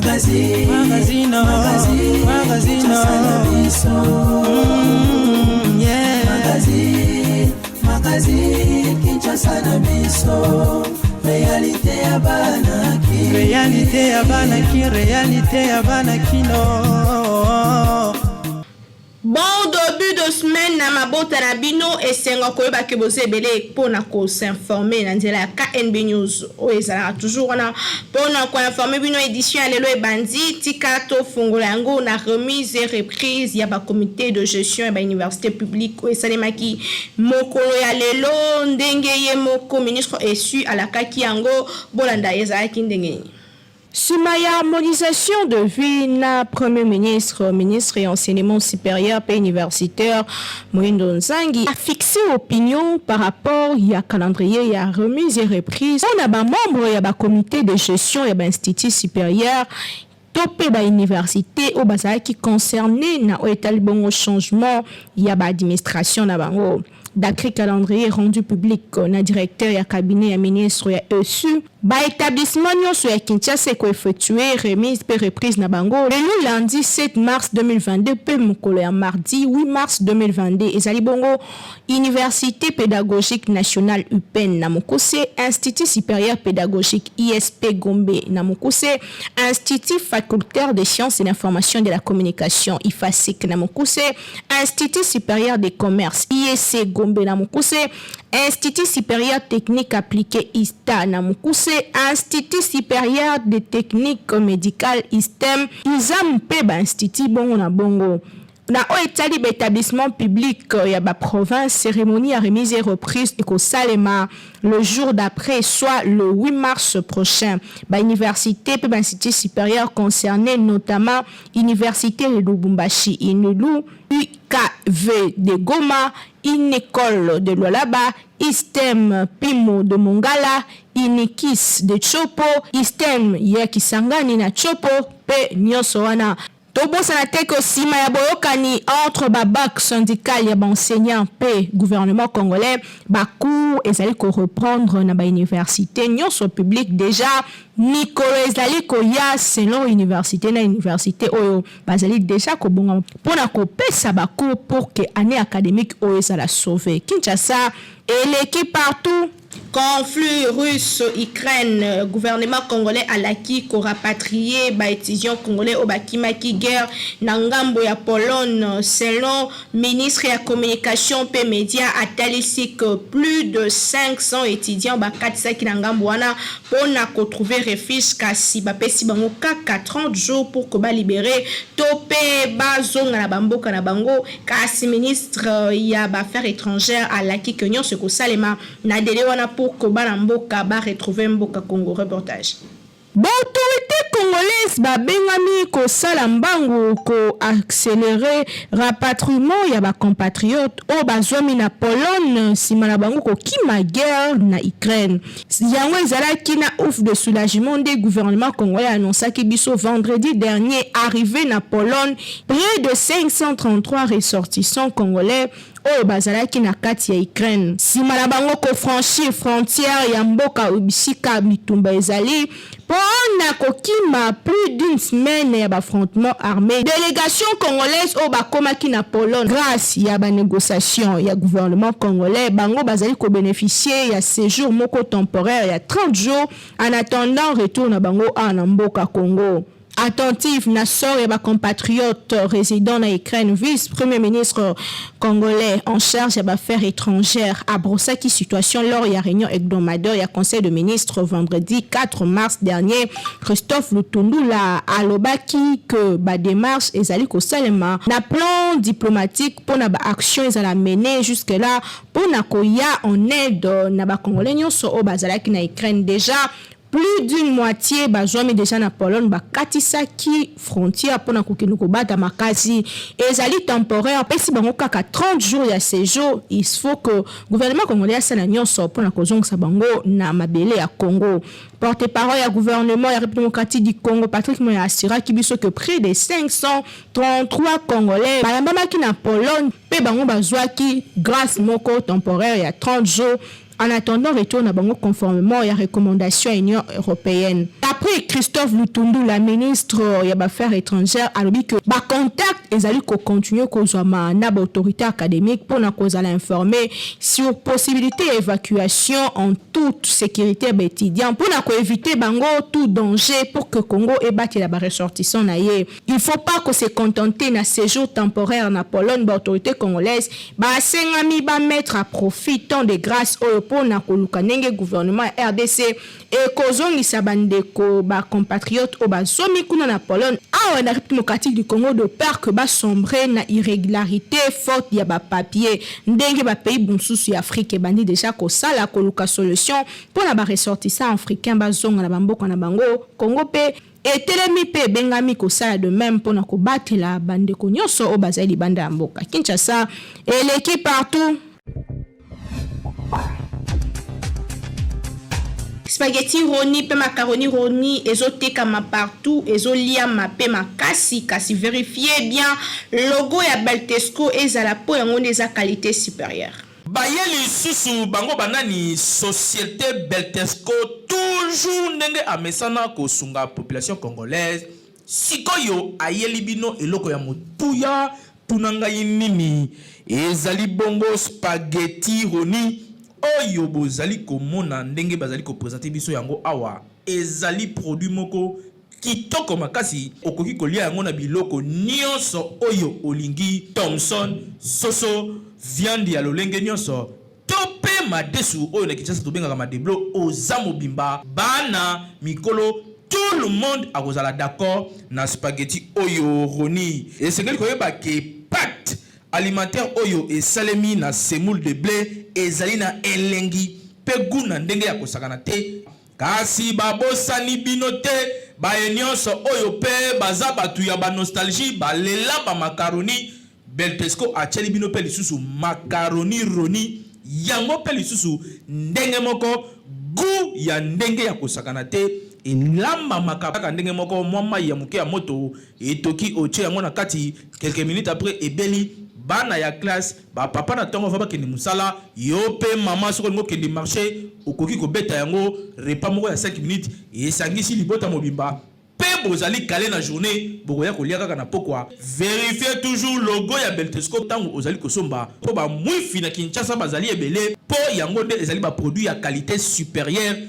Magazine Kinshasa na biso. Réalité ya banaki. Réalité ya banaki. Réalité ya banaki no. Bon début de semaine na mabota na bino esenga koyeba ke boze ebele pona ko s'informer na nzela ya KNB News o ezala toujours na pona ko informer bino édition ya lelo ebandi tika to fungola yango na remise et reprise ya ba comité de gestion ya ba université publique o esalemaki mokolo ya lelo ndenge ye moko ministre échu alakaki yango bolanda ezalaki ndenge. Sumaya harmonisation de vie na premier ministre et enseignement supérieur et universitaire Moindo Nzangi a fixé opinion par rapport à calendrier à remise et reprise. On a ba membre ya ba comité de gestion ya ba institut supérieur topé ba université au bazar qui concerné na oetali bongo changement ya ba administration na bango. D'après calendrier rendu public na directeur ya cabinet ya ministre ya ESU ba établissement nyonso ya Kinshasa ko effectuer remise pe reprise na bango le lundi 7 mars 2022 pe mokolo ya mardi 8 mars 2022 ezali bongo Université pédagogique nationale UPEN na Mokuse, Institut supérieur pédagogique ISP Gombe na Mokuse, Institut facultaire des sciences et d'information de la communication IFASIC na Mokuse, Institut supérieur des commerces ISC Gombe na Mokuse, Institut supérieur technique appliqué ISTA na Mokuse, Institut supérieur de technique médicale ISTEM, ISAM Peba Institut bongo na bongo. Na oetali établissement public ya ba province cérémonie à remise et reprise et Salema le jour d'après soit le 8 mars prochain. Ba université pe ba institut supérieur concerné notamment Université de Lubumbashi, Inulu, UKV de Goma, une école de Lualaba, ISTEM Pimo de Mongala, Inikis de Chopo, ISTEM Yakisangani na Chopo pe nyonso wana. Tobo sanateko sima ya boyokani entre bac syndical ya enseignant pe gouvernement congolais bakou ezali ko reprendre na ba université nyonso public déjà Nicolo ezali ko ya selon université na université oyo bazali déjà ko bonga pona ko pesa bakou pour que année académique oyo ezala sauver Kinshasa et l'équipe partout. Conflit russe-Ukraine, gouvernement congolais a l'acquis qu'on rapatrié ba étudiants congolais au bakimaki guerre nangambo ya Pologne selon ministre de la communication et médias a talissi que plus de 500 étudiants bakatisa ki nangambo wana pona ko trouver refuge kasi ba pesi bango kaka 30 jours pour que ba libérer topé bazonga na bamboka na bango kasi ministre ya ba affaires étrangères a l'acquis que nyon se ko salema na délai wana pour que Balamboka ba retrouver Mboka Congo reportage. Autorité congolaise ba bengami ko salambango ko accélérer rapatriement ya ba compatriotes o bazwami na Pologne simana bango ko kima guerre na Ukraine. Yango ezalaki na ouf de soulagement des gouvernements congolais annoncé biso vendredi dernier arrivé na Pologne près de 533 ressortissants congolais o bazalaki na kati ya Ukraine. Simana bango ko franchir frontière ya mboka ubisika bitumba ezali pona kokima plus d'une semaine ya affrontement armé. Délégation congolaise au bakomaki na Pologne grâce ya ba négociation ya gouvernement congolais bango bazali ko bénéficier ya séjour moko temporaire ya 30 jours en attendant retour na bango en mboka Congo. Attentif na sort et ba compatriotes résidant en Ukraine, vice-premier ministre congolais en charge des affaires étrangères à Brossaki situation lors de la réunion hebdomadaire et conseil de ministres vendredi 4 mars dernier. Christophe Lutundula a lobaki que ba démarche ezali ko salema na plan diplomatique pour na ba action ezala mener jusque là pour na koya en aide na ba congolais nyonso o bazalaki na Ukraine déjà. Plus d'une moitié bazwami déjà na Pologne bakatisa ki frontière pona kokende ko bata makasi ezali temporaire pesi bango kaka 30 jours ya séjour. Il faut que gouvernement congolais asala nyonso pona kozongisa bango na mabele ya Congo. Porte-parole ya gouvernement ya République démocratique du Congo Patrick Moya assura ki biso que près de 533 congolais bayambamaki na Pologne pe bango bazwaki grâce moko temporaire ya 30 jours en attendant retour na bango conformément à la recommandation Union européenne. D'après Christophe Lutundu, la ministre des Affaires étrangères, a dit que ba contact ezali ko continuer kozama na ba autorité académique pour na kozala informer sur possibilité d'évacuation en toute sécurité ba étudiant pour na ko éviter bango tout danger pour que Congo ebati la ba ressortissant na ye. Il faut pas que se contenter na séjour temporaire na Pologne ba autorité congolaise ba sengami ba mettre à profit tant de grâce au pour na koluka ndenge gouvernement RDC et kozongisa bandeko ba compatriotes au bazomi kuna na Pologne awa na République démocratique du Congo de peur que ba sombrer na irrégularité faute ya ba papier ndenge ba pays bonsusu ya Afrique bandi déjà ko sala koluka solution pour na ba ressortissants africains bazonga na bamboka na bango Congo pe et telemi pe bengami ko sala de même pour na ko batela bandeko nyonso o bazali banda ya mboka Kinshasa et l'équipe partout. Spaghetti roni pe macaroni roni ezoteka ma partout ezolia ma pe makasi kasi vérifiez bien logo ya Beltesco ezala po yango eza qualité supérieure. Bayeli susu bango banani société Beltesco toujours ndenge amesana ko sunga population congolaise sikoyo ayeli bino eloko ya motuya tunanga nini ezali bongo spaghetti roni oyo bozali komona ndenge bazali ko présenter biso yango awa ezali produit moko kitoko makasi okoki kolia yango na biloko nyonso oyo olingi Thomson soso viande ya lolenge nyonso tope madesu oyo na Kinshasa tobengaka madeblo oza mobimba bana mikolo tout le monde akozala d'accord na spaghetti oyo roni esengeli koyeba ke pâte alimentaire oyo esalemi na semoule de blé ezali na elengi pe guna ndenge ya kosakana te kasi babosani bino te baye nyonso oyo pe baza batu ya ba nostalgie balela ba macaroni Beltesco acheli bino pe lisusu macaroni roni yango pe lisusu ndenge moko gu ya ndenge ya kosakana te elamba makaka ndenge moko mwa ya muke ya moto etoki oche yango na kati quelques minutes après ebeli bana ya classe ba papa na tongo va bakende musala yo pe mama soko ngo kende marché okoki ko beta yango repas moko ya 5 minutes esangisi libota mobimba pe bozali calé na journée bokoya kolia kaka na pokwa vérifiez toujours logo ya Beltesco tango ozali kosomba po ba mwifi na Kinshasa bazali ebele po yango nde ezali ba produit ya qualité supérieure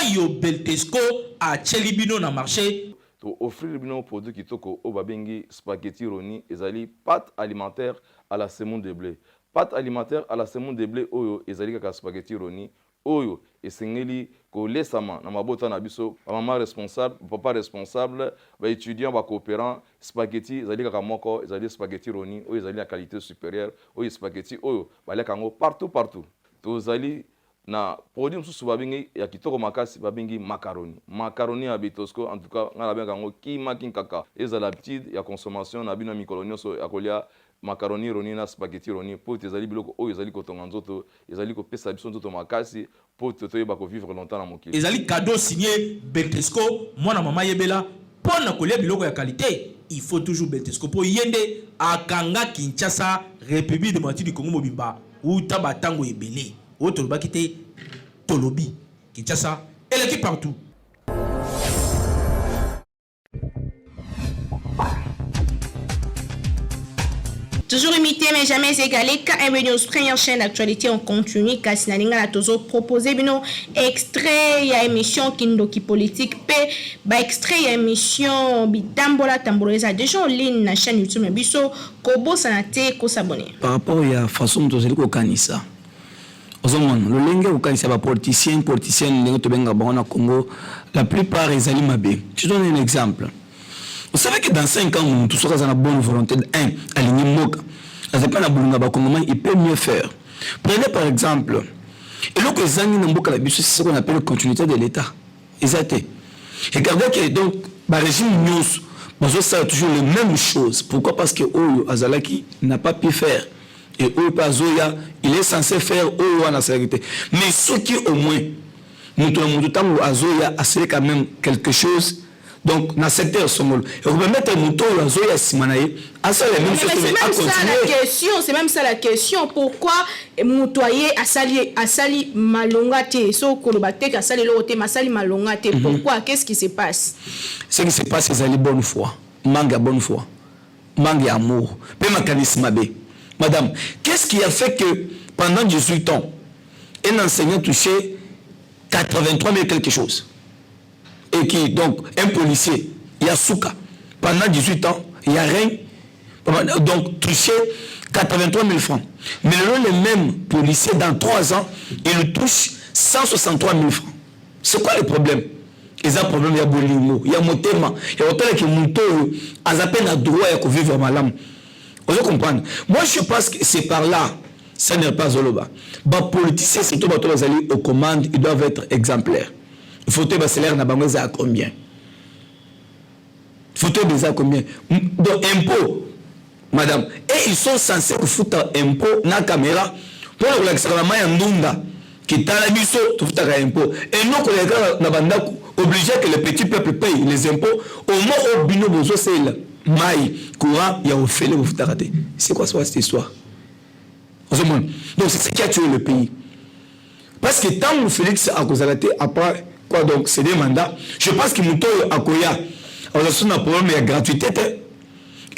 oyo Beltesco a chelibino na marché to offrir bino produit kitoko o babengi spaghetti roni ezali pâte alimentaire à la semoule de blé. Pâte alimentaire à la semoule de blé oyo ezali kaka spaghetti roni oyo esengeli ko lesama na mabota na biso maman responsable papa responsable ba étudiant ba coopérant spaghetti ezali kaka moko ezali spaghetti roni oyo ezali la qualité supérieure oyo spaghetti oyo baleka ngo partout to zali na produit mususu babengi ya kitoko makasi babengi macaroni ya Beltesco en tout cas ngala benga ngo kima kinkaka ezala petite ya consommation na bino mikolo nyonso ya kolia macaroni roni na spaghetti roni po ezali biloko oyo ezali kotonga nzoto ezali kopesa biso nzoto makasi po toyeba ko vivre longtemps na mokili ezali cadeau signé Beltesco mwana mama yebela pona kolia biloko ya qualité il faut toujours Beltesco po yende akanga Kinshasa République démocratique du Congo mobimba uta batango ebele autre bakite tolobi Kinshasa et l'équipe partout. Toujours imité mais jamais égalé. KM News, première chaîne d'actualité en continu. Kasinalinga la toujours proposé bino extrait ya émission Kindoki politique P. Ba extrait ya émission Bitambola Tamboleza déjà en ligne na chaîne YouTube na biso kobo sanate ko s'abonner. Par rapport à façon dont ko kanisa. Ozomon le lenge ko kanisa ba politicienne ndenge to benga bana Congo la plupart ils allaient mabe. Je donne un exemple. Vous savez que dans 5 ans, tout ça a la bonne volonté de aligner Moka. Il peut mieux faire. Prenez par exemple, et là que c'est ce qu'on appelle la continuité de l'État. Regardez que donc, le régime news, ça toujours les mêmes choses. Pourquoi? Parce que Azalaki n'a pas pu faire. Et il est censé faire la sécurité. Mais ce qui au moins, nous avons quand même quelque chose Donc, dans le secteur Songolo, et on peut mettre un mouton dans la zone à Simanaï, à ça, la même chose, c'est même ça la question. Pourquoi moutoyer a sali malongate, so kolobate a sali lote, ma sali malongate. Pourquoi? Qu'est-ce qui se passe? Ce qui se passe, c'est la bonne foi. Manque à bonne foi. Manque d'amour. Peu mécanisme B. Madame, qu'est-ce qui a fait que pendant 18 ans, un enseignant touchait 83 000 quelque chose? Et qui, donc, un policier, il y a Souka, pendant 18 ans, il n'y a rien, donc touché 83 000 francs. Mais le même policier, dans 3 ans, il touche 163 000 francs. C'est quoi le problème? Il y a un problème, il y a Bolimo, il y a Motema, il y a autant que Mouto, à peine à droit et vivre à Malam. Vous comprenez? Moi, je pense que c'est par là, ça n'est pas Zoloba. Les politiciens, surtout les alliés aux commandes, ils doivent être exemplaires. Il faut que le salaire n'a pas à combien? Il faut que le salaire à combien? Donc, impôt, madame. Et ils sont censés foutre impôt dans la caméra pour que la ndunga qui est à la mission, tu fous un impôt. Et nous, les gars, nous obligés que le petit peuple paye les impôts. Au moins, au bino, c'est le maï, courant, il y a au fait, vous raté. C'est quoi cette histoire? Donc, c'est ce qui a tué le pays. Parce que tant que Félix a causé la tête, après, quoi donc, c'est des mandats. Je pense que Mouto a Koya, on a un problème de gratuité.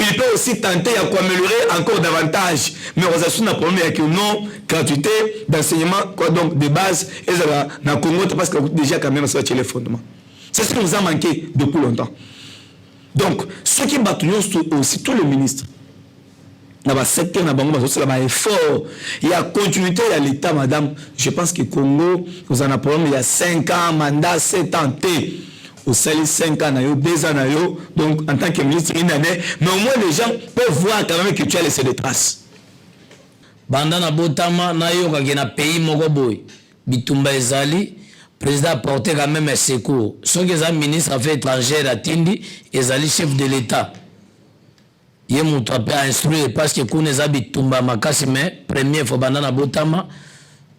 Il peut aussi tenter d'améliorer encore davantage. Mais on a un problème avec une non-gratuité d'enseignement, quoi donc, de base, et ça va dans Congo, parce que déjà, quand même, ça va les fondements. C'est ce qui nous a manqué depuis longtemps. Donc, ceux qui battent aussi, tous les ministres, dans le secteur, dans le effort, il y a continuité à l'État, madame. Je pense que Congo, vous en avez un problème, il y a 5 ans, mandat, 7 ans, au salaire 5 ans, 2 ans, donc en tant que ministre, une année, mais au moins les gens peuvent voir quand même que tu as laissé des traces. Bandana Botama, Nayo, qui est un pays, Mogoboy, Bitumba Ezali, président a porté quand même un secours. Ceux qui sont ministres affaires étrangères à Tindi, Ezali, chef de l'État. Il y a mon trapé à instruire parce que quand on a Bitumba Makasi, mais premier, il faut Bandana Botama.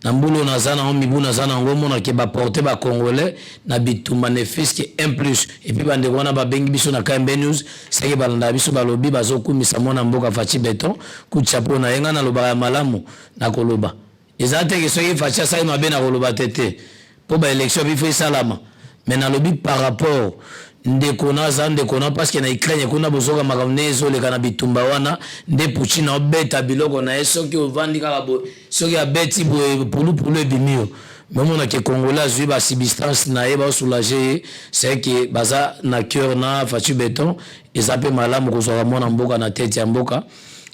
Nambulo nazana on mibu nazana ngomo na ke ba porter ba congolais na bitumba ne fiske 1+ et puis bande wana ba bengi biso na KMB News c'est que balanda biso ba lobi ba zokumisa mona mboka fachi beton ku chapo na yenga na loba ya malamu na koloba ezate ke soki fachi sa ino be na koloba tete po ba élection bi fait salama mais na lobi par rapport ndekona parce que na Ukraine kuna bozoka makamnezo le kana bitumba wana nde puchina obeta biloko na soki ovandi kaka bo soki abeti bo pulu bimio même on a que Congolais zui ba substance na ba soulager c'est que baza na cœur na fachu béton et ça peut malamu kozoka mona mboka na tête ya mboka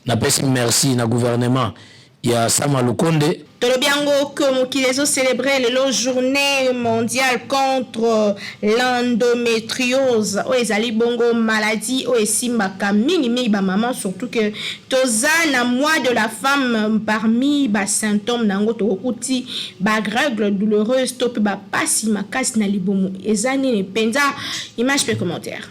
na pesi merci na gouvernement ya Sama Lukonde. Tolobiango comme qui les ont célébré la journée mondiale contre l'endométriose. Ezali bongo maladie o esimbaka mingi ba maman surtout que toza na mois de la femme parmi ba symptômes nango tokuti ba règles douloureuses to ba pasi makasi na libomu. Ezani ne penza image pe commentaire.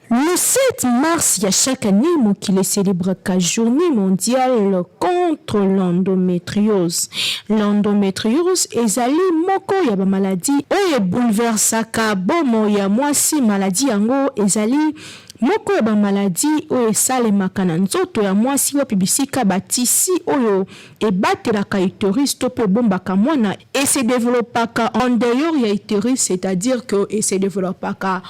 Le 7 mars, il y a chaque année, qui célèbre la journée mondiale contre l'endométriose. L'endométriose est allée moko ya ba maladie oye bouleversaka bomo ya mwasi maladie yango ezali moko ya ba maladie oye salemaka na nzoto ya mwasi wapi bisika batisi oyo ebatelaka utérus to pe bombaka mwana et se développaka en dehors ya utérus, c'est-à-dire que et se développaka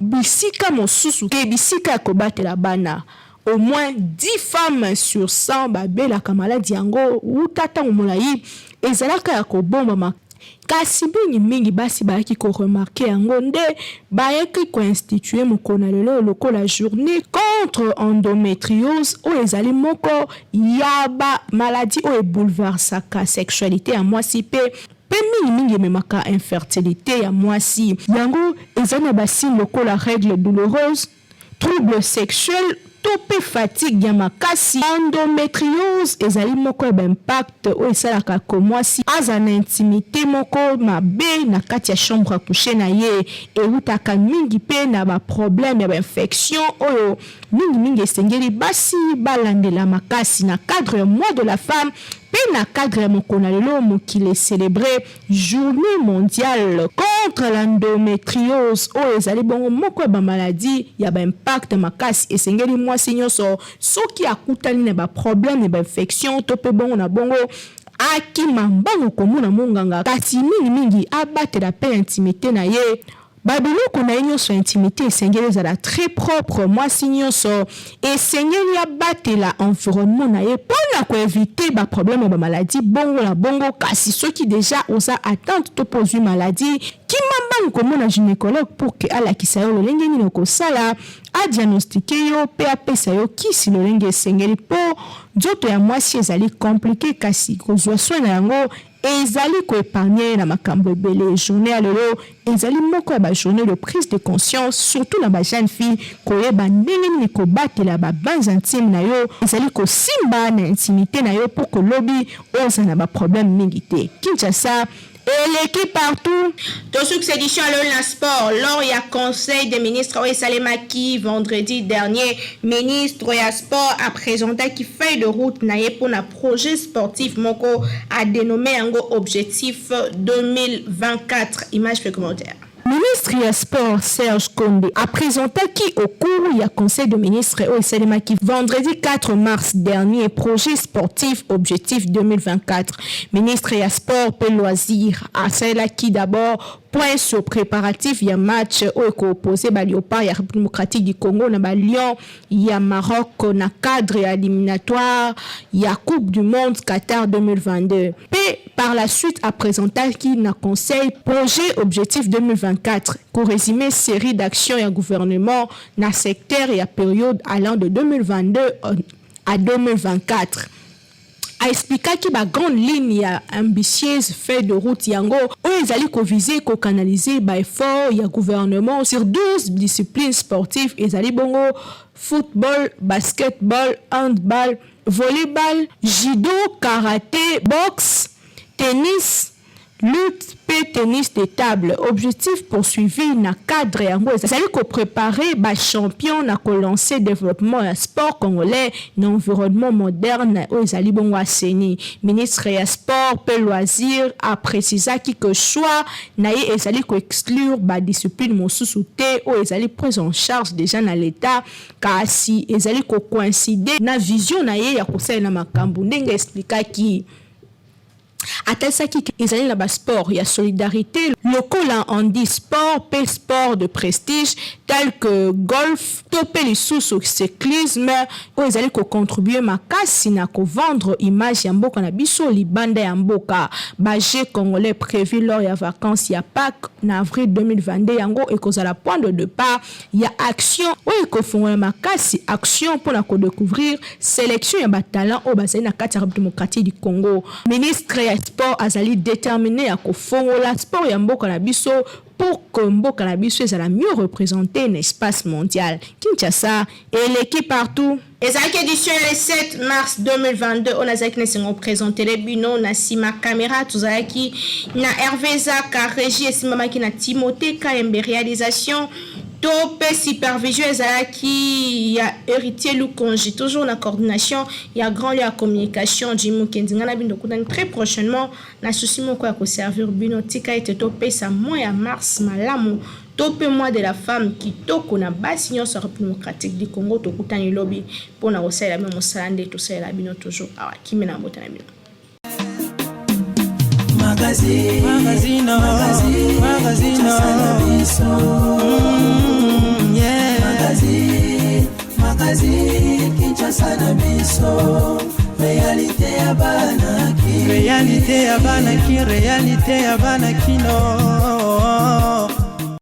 bisika mosusu ke bisika kobatela bana. Au moins 10 femmes sur 100 babelaka maladie yango utata molai ezalaka ya kobomba kasi mingi basi bayaki ko remarquer yango nde bayaki ko instituer mokona lelo lokola journée contre endométriose o ezali moko yaba maladie o bouleversaka sexualité ya mwasi pe mingi memaka infertilité ya mwasi yango ezana basi lokola règle douloureuse, trouble sexuel, topé fatigue ya makasi. Endométriose ezali moko ya impact o esalaka ko mwasi aza na intimité moko mabe na kati ya chambre à coucher na ye eutaka mingi pe na ba problème ya infection oyo mingi esengeli basi balandela makasi na cadre ya mois de la femme Pe na cadre mokona lelo mokili célébré journée mondiale contre l'endométriose o ezali bongo moko ba maladie ya ba impact makasi esengeli mwasi nyonso soki akutani na ba problème ba infection to pe bongo na bongo akima mbango komona monganga kasi mingi abatela pe intimité na ye babiloko na ye nyonso intimité esengeli ezala très propre mwasi nyonso esengeli abatela environnement na ye mpona koevite baproblème ba maladie bongo na bongo kasi soki déjà oza attente to pozwi maladie kimambango komona gynécologue pour ke alakisa yo lolenge nini okosala adiagnostike yo pe apesa yo kisi lolenge esengeli mpo nzoto ya mwasi ezali komplike kasi kozwa soin na yango ezali koépargner na makambo ebele journée ya lelo ezali moko ya bajournée de prise de conscience surtout na bajeune fille koyeba ndenge nini kobatela babans intime na yo ezali kosimba na intimité na yo mpo kolobi oza na baproblème mingi te Kinshasa eleki partout. Dans cette édition à la sport, lors il y a conseil des ministres Salemaki vendredi dernier, ministre ya sport a présenté qui feuille de route naie pour un projet sportif moko a dénommé un objectif 2024. Image et commentaire. Ministre ya sport Serge Konde a présenté qui au cours du conseil de ministres au Salemaki vendredi 4 mars dernier projet sportif objectif 2024. Ministre ya sport et loisirs a Salemaki d'abord point sur préparatif ya match au opposé ba Léopard ya République démocratique du Congo na ba Lyon ya Maroc na cadre éliminatoire ya Coupe du monde Qatar 2022. Puis par la suite a présenté qui na conseil projet objectif 2024 pour résumer série d'actions et gouvernement na secteur et à période allant de 2022 à 2024. A expliqué que la grande ligne ambitieuse fait de route yango où ils allaient viser ko canaliser ba effort ya gouvernement sur 12 disciplines sportives ils allaient bongo football, basketball, handball, volleyball, judo, karaté, boxe, tennis, lutte, tennis de table. Objectif poursuivi na cadre yango ezali ko préparer ba champion na ko lancer développement ya sport congolais na environnement moderne o ezali bongo aseni. Ministre ya sport pe loisir a précisé que choix na ye ezali ko exclure ba discipline mosusu te o ezali prise en charge déjà na l'état kasi ezali ko coïncider na vision na ye ya kosala na makambo ndenge expliquer ki Atelsaki ezali na ba sport, il y a solidarité local en handi sport, pe sport de prestige tel que golf, topé les sous cyclisme, où ezali ko contribuer makasi na ko vendre image ya mboka na biso libanda ya mboka. Ba jeu congolais prévu lors ya vacances ya Pâques na avril 2022 yango et kozala point de départ, il y a action où ko fongola makasi action pour na ko découvrir sélection ya ba talent au bazali na kati ya République démocratique du Congo. Ministre sport azali déterminé à kofongola sport ya mboka na biso pour que mboka na biso ezala mieux représenté dans l'espace mondial. Kinshasa et l'équipe partout. Ezaki édition le 7 mars 2022 on azaki nesengo présenter les bino na sima caméra tuzaki na Hervé Zaka régie et simamaki na Timothée Kaembe réalisation Topé supervision ezalaki ya héritier Lukonji toujours la coordination ya grand lieu à communication Jimou Kendinga na bindo kutani très prochainement na souci moko ya ko servir bino tika ete topé sa mois ya mars malamu topé mois de la femme kitoko na basi nyonso République démocratique du Congo to kutani lobby pona osala même osalande to sala bino toujours awa kimena mbota na bino Magazine Kinshasa na biso réalité ya bana ki réalité ya bana kino